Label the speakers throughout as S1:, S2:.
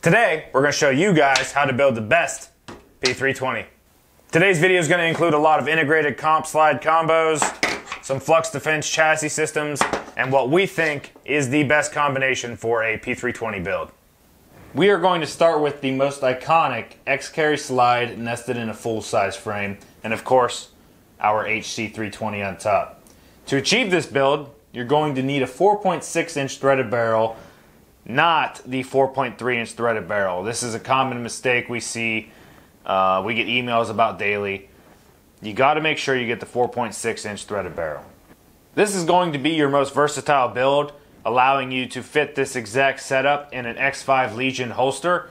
S1: Today, we're going to show you guys how to build the best P320. Today's video is going to include a lot of integrated comp slide combos, some flux defense chassis systems, and what we think is the best combination for a P320 build. We are going to start with the most iconic X-Carry slide nested in a full-size frame, and of course, our HC320 on top. To achieve this build, you're going to need a 4.6-inch threaded barrel, not the 4.3-inch threaded barrel. This is a common mistake we see, we get emails about daily. You got to make sure you get the 4.6-inch threaded barrel. This is going to be your most versatile build, allowing you to fit this exact setup in an X5 Legion holster.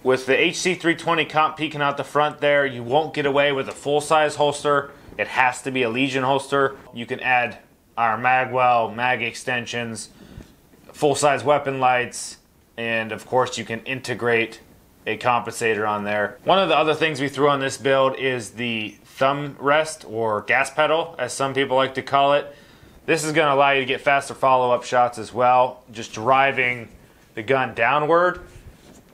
S1: With the HC320 comp peeking out the front there, you won't get away with a full-size holster. It has to be a Legion holster. You can add our magwell, mag extensions, full-size weapon lights, and of course you can integrate a compensator on there. One of the other things we threw on this build is the thumb rest, or gas pedal as some people like to call it. This is going to allow you to get faster follow-up shots as well, just driving the gun downward.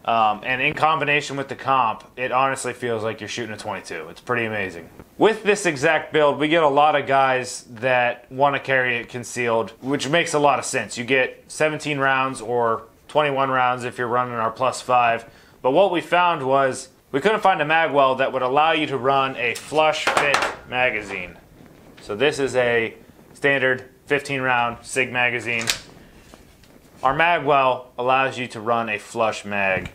S1: And in combination with the comp, it honestly feels like you're shooting a 22. It's pretty amazing. With this exact build, we get a lot of guys that want to carry it concealed, which makes a lot of sense. You get 17 rounds or 21 rounds if you're running our +5. But what we found was we couldn't find a magwell that would allow you to run a flush fit magazine. So this is a standard 15-round Sig magazine. Our magwell allows you to run a flush mag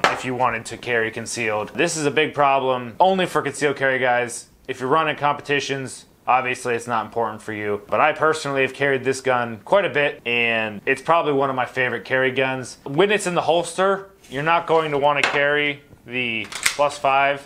S1: if you wanted to carry concealed. This is a big problem only for concealed carry guys. If you're running competitions, obviously it's not important for you. But I personally have carried this gun quite a bit, and it's probably one of my favorite carry guns. When it's in the holster, you're not going to want to carry the +5.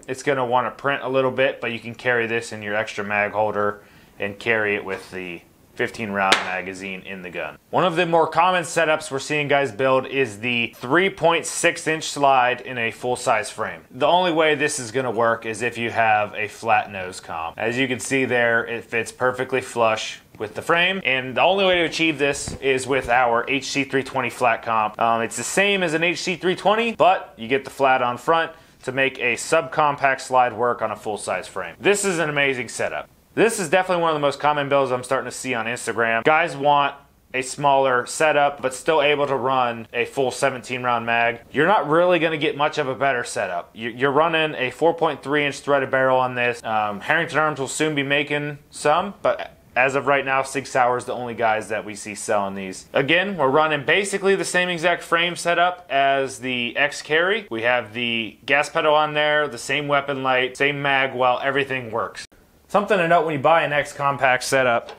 S1: It's going to want to print a little bit, but you can carry this in your extra mag holder and carry it with the 15-round magazine in the gun. One of the more common setups we're seeing guys build is the 3.6-inch slide in a full-size frame. The only way this is going to work is if you have a flat nose comp. As you can see there, it fits perfectly flush with the frame, and the only way to achieve this is with our HC320 flat comp. It's the same as an HC320, but you get the flat on front to make a subcompact slide work on a full-size frame. This is an amazing setup. This is definitely one of the most common builds I'm starting to see on Instagram. Guys want a smaller setup, but still able to run a full 17-round mag. You're not really going to get much of a better setup. You're running a 4.3-inch threaded barrel on this. Herrington Arms will soon be making some, but as of right now, Sig Sauer is the only guys that we see selling these. Again, we're running basically the same exact frame setup as the X-Carry. We have the gas pedal on there, the same weapon light, same mag well, everything works. Something to note when you buy an X compact setup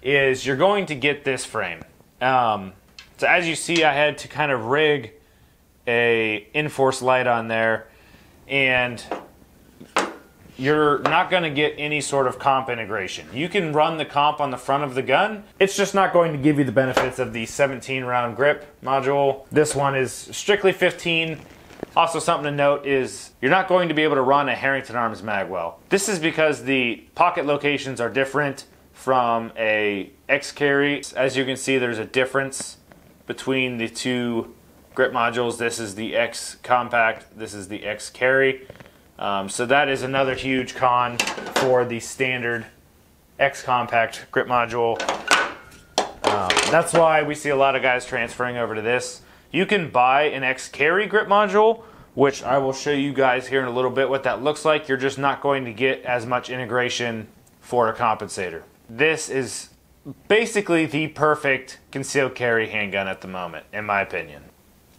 S1: is you're going to get this frame. So as you see, I had to kind of rig a Enforce light on there, and you're not going to get any sort of comp integration. You can run the comp on the front of the gun. It's just not going to give you the benefits of the 17-round grip module. This one is strictly 15. Also, something to note is you're not going to be able to run a Herrington Arms magwell. This is because the pocket locations are different from a X-Carry. As you can see, there's a difference between the two grip modules. This is the X Compact, this is the X-Carry. So that is another huge con for the standard X Compact grip module. That's why we see a lot of guys transferring over to this. You can buy an X-Carry grip module, which I will show you guys here in a little bit what that looks like. You're just not going to get as much integration for a compensator. This is basically the perfect concealed carry handgun at the moment, in my opinion.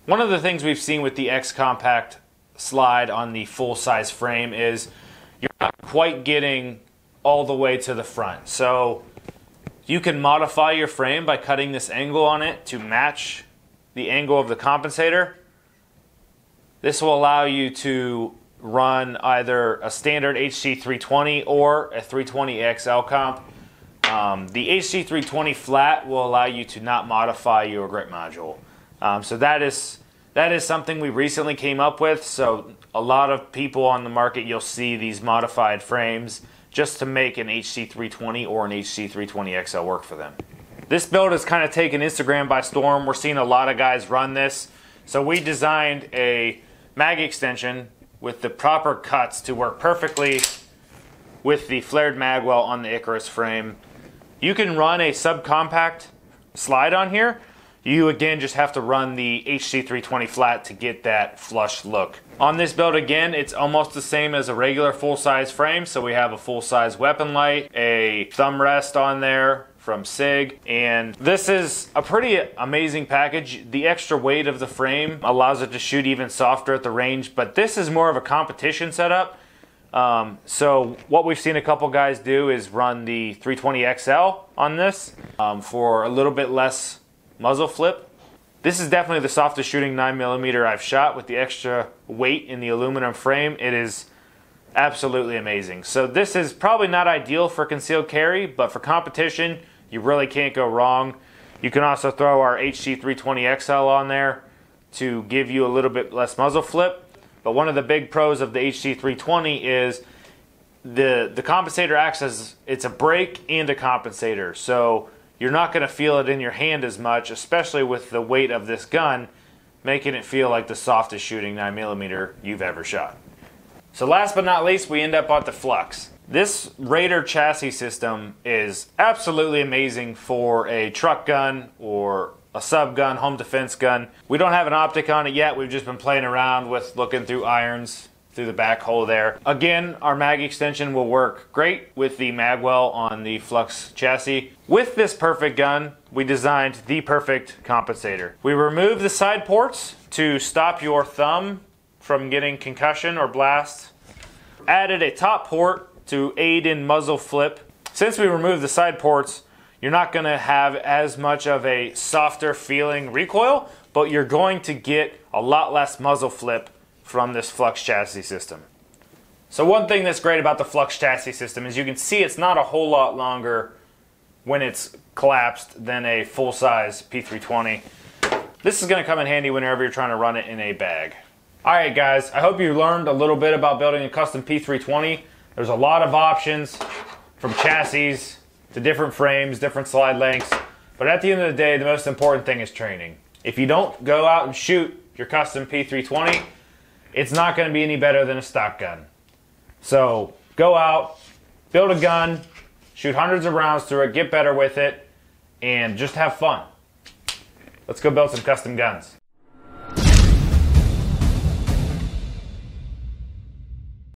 S1: One of the things we've seen with the X Compact slide on the full-size frame is you're not quite getting all the way to the front. So you can modify your frame by cutting this angle on it to match the angle of the compensator. This will allow you to run either a standard HC320 or a 320 XL comp. The HC320 flat will allow you to not modify your grip module. So that is something we recently came up with. So a lot of people on the market, you'll see these modified frames just to make an HC320 or an HC320 XL work for them. This build has kind of taken Instagram by storm. We're seeing a lot of guys run this. So we designed a mag extension with the proper cuts to work perfectly with the flared magwell on the Icarus frame. You can run a subcompact slide on here. You again just have to run the HC320 flat to get that flush look. On this build again, it's almost the same as a regular full-size frame. So we have a full-size weapon light, a thumb rest on there from Sig, and this is a pretty amazing package. The extra weight of the frame allows it to shoot even softer at the range, but this is more of a competition setup. So what we've seen a couple guys do is run the 320 XL on this for a little bit less muzzle flip. This is definitely the softest shooting 9mm I've shot. With the extra weight in the aluminum frame, it is absolutely amazing. So this is probably not ideal for concealed carry, but for competition, you really can't go wrong. You can also throw our HC320 XL on there to give you a little bit less muzzle flip. But one of the big pros of the HC320 is the compensator acts as, it's a brake and a compensator. So you're not going to feel it in your hand as much, especially with the weight of this gun, making it feel like the softest shooting 9mm you've ever shot. So last but not least, we end up at the Flux. This Raider chassis system is absolutely amazing for a truck gun or a sub gun, home defense gun. We don't have an optic on it yet. We've just been playing around with looking through irons through the back hole there. Again, our mag extension will work great with the magwell on the Flux chassis. With this perfect gun, we designed the perfect compensator. We removed the side ports to stop your thumb from getting concussion or blast. Added a top port to aid in muzzle flip. Since we removed the side ports, you're not going to have as much of a softer feeling recoil, but you're going to get a lot less muzzle flip from this Flux chassis system. So one thing that's great about the Flux chassis system is you can see it's not a whole lot longer when it's collapsed than a full-size P320. This is going to come in handy whenever you're trying to run it in a bag. Alright guys, I hope you learned a little bit about building a custom P320. There's a lot of options from chassis to different frames, different slide lengths, but at the end of the day, the most important thing is training. If you don't go out and shoot your custom P320, it's not going to be any better than a stock gun. So go out, build a gun, shoot hundreds of rounds through it, get better with it, and just have fun. Let's go build some custom guns.